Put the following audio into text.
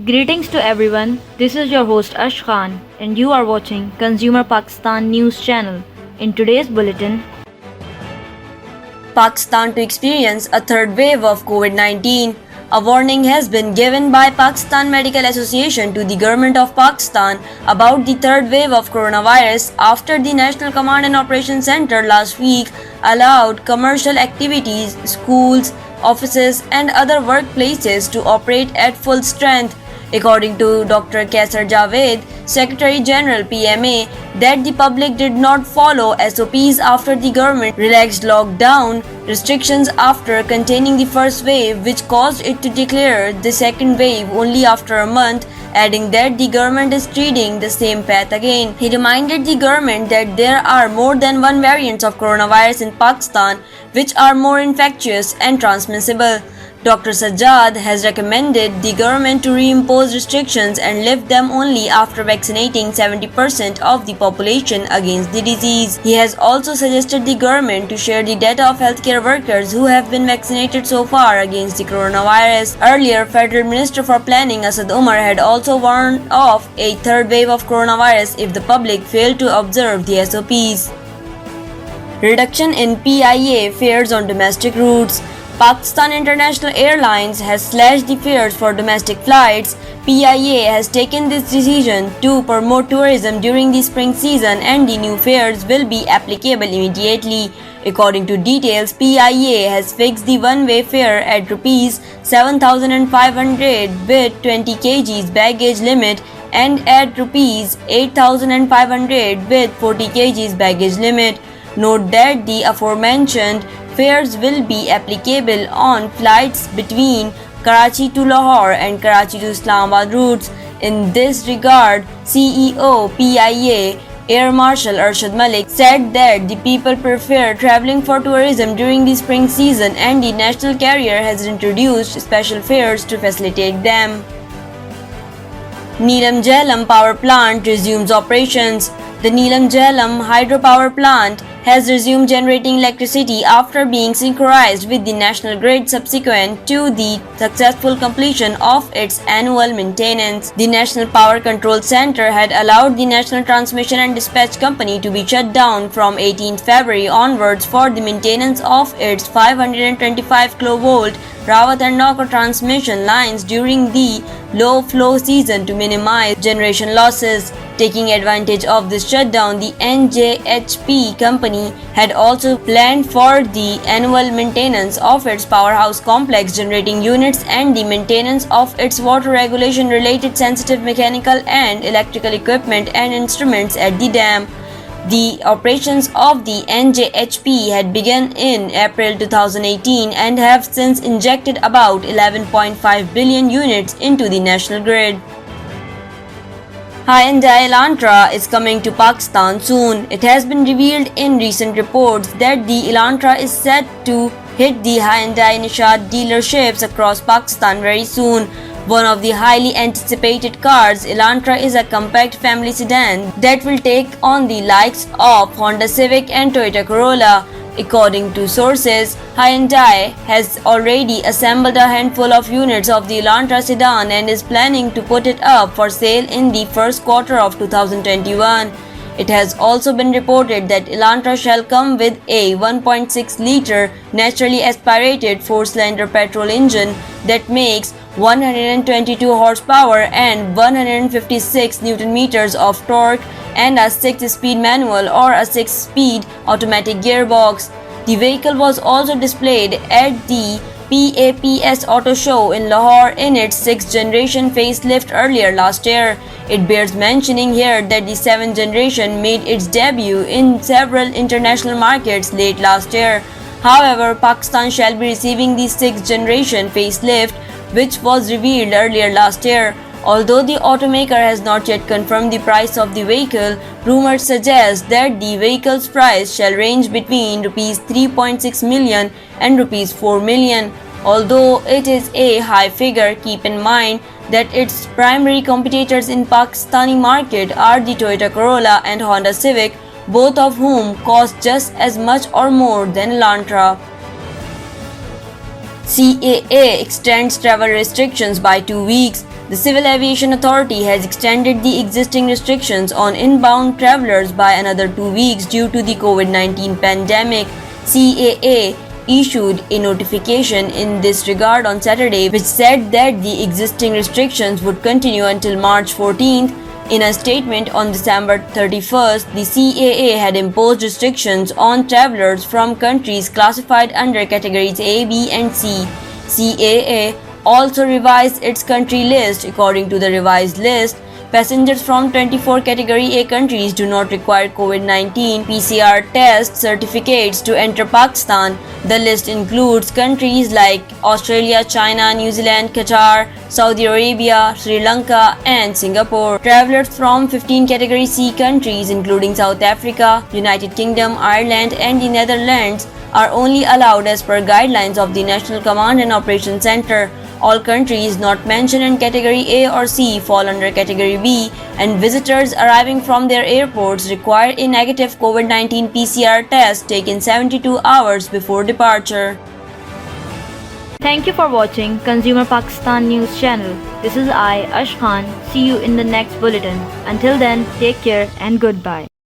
Greetings to everyone. This is your host Ash Khan and you are watching Consumer Pakistan News Channel. In today's bulletin, Pakistan to experience a third wave of COVID-19. A warning has been given by Pakistan Medical Association to the government of Pakistan about the third wave of coronavirus after the National Command and Operations Center last week allowed commercial activities, schools, offices and other workplaces to operate at full strength. According to Dr. Kaisar Javed, Secretary General PMA, that the public did not follow SOPs after the government relaxed lockdown restrictions after containing the first wave, which caused it to declare the second wave only after a month, adding that the government is treading the same path again. He reminded the government that there are more than one variants of coronavirus in Pakistan which are more infectious and transmissible. Dr. Sajjad has recommended the government to reimpose restrictions and lift them only after vaccinating 70% of the population against the disease. He has also suggested the government to share the data of healthcare workers who have been vaccinated so far against the coronavirus. Earlier, Federal Minister for Planning Asad Umar had also warned of a third wave of coronavirus if the public failed to observe the SOPs. Reduction in PIA fares on domestic routes. Pakistan International Airlines has slashed the fares for domestic flights. PIA has taken this decision to promote tourism during the spring season and the new fares will be applicable immediately. According to details, PIA has fixed the one-way fare at Rs 7,500 with 20 kg baggage limit and at Rs 8,500 with 40 kg baggage limit. Note that the aforementioned fares will be applicable on flights between Karachi to Lahore and Karachi to Islamabad routes. In this regard, CEO PIA Air Marshal Arshad Malik said that the people prefer travelling for tourism during the spring season and the national carrier has introduced special fares to facilitate them. Neelam Jhelum Power Plant resumes operations. The Neelam Jhelum hydropower plant has resumed generating electricity after being synchronized with the national grid subsequent to the successful completion of its annual maintenance. The National Power Control Center had allowed the National Transmission and Dispatch Company to be shut down from 18 February onwards for the maintenance of its 525 kV Rawat and Naukar transmission lines during the low flow season to minimize generation losses. Taking advantage of this shutdown, the NJHP company had also planned for the annual maintenance of its powerhouse complex generating units and the maintenance of its water regulation related sensitive mechanical and electrical equipment and instruments at the dam. The operations of the NJHP had begun in April 2018 and have since injected about 11.5 billion units into the national grid. Hyundai Elantra is coming to Pakistan soon. It has been revealed in recent reports that the Elantra is set to hit the Hyundai Nishat dealerships across Pakistan very soon. One of the highly anticipated cars, Elantra is a compact family sedan that will take on the likes of Honda Civic and Toyota Corolla. According to sources, Hyundai has already assembled a handful of units of the Elantra sedan and is planning to put it up for sale in the first quarter of 2021. It has also been reported that Elantra shall come with a 1.6-liter naturally aspirated 4-cylinder petrol engine that makes 122 horsepower and 156 Nm of torque and a 6-speed manual or a 6-speed automatic gearbox. The vehicle was also displayed at the PAPS Auto Show in Lahore in its 6th generation facelift earlier last year. It bears mentioning here that the 7th generation made its debut in several international markets late last year. However, Pakistan shall be receiving the 6th generation facelift, which was revealed earlier last year. Although the automaker has not yet confirmed the price of the vehicle, rumors suggest that the vehicle's price shall range between Rs 3.6 million and Rs 4 million. Although it is a high figure, keep in mind that its primary competitors in Pakistani market are the Toyota Corolla and Honda Civic, both of whom cost just as much or more than Elantra. CAA extends travel restrictions by 2 weeks. The Civil Aviation Authority has extended the existing restrictions on inbound travelers by another 2 weeks due to the COVID-19 pandemic. CAA issued a notification in this regard on Saturday, which said that the existing restrictions would continue until March 14th. In a statement on December 31st, the CAA had imposed restrictions on travelers from countries classified under categories A, B, and C. CAA also revised its country list. According to the revised list, passengers from 24 Category A countries do not require COVID-19 PCR test certificates to enter Pakistan. The list includes countries like Australia, China, New Zealand, Qatar, Saudi Arabia, Sri Lanka, and Singapore. Travelers from 15 Category C countries, including South Africa, United Kingdom, Ireland, and the Netherlands, are only allowed as per guidelines of the National Command and Operations Center. All countries not mentioned in Category A or C fall under Category B, and visitors arriving from their airports require a negative COVID-19 PCR test taken 72 hours before departure. Thank you for watching Consumer Pakistan News Channel. This is I, Ash Khan. See you in the next bulletin. Until then, take care and goodbye.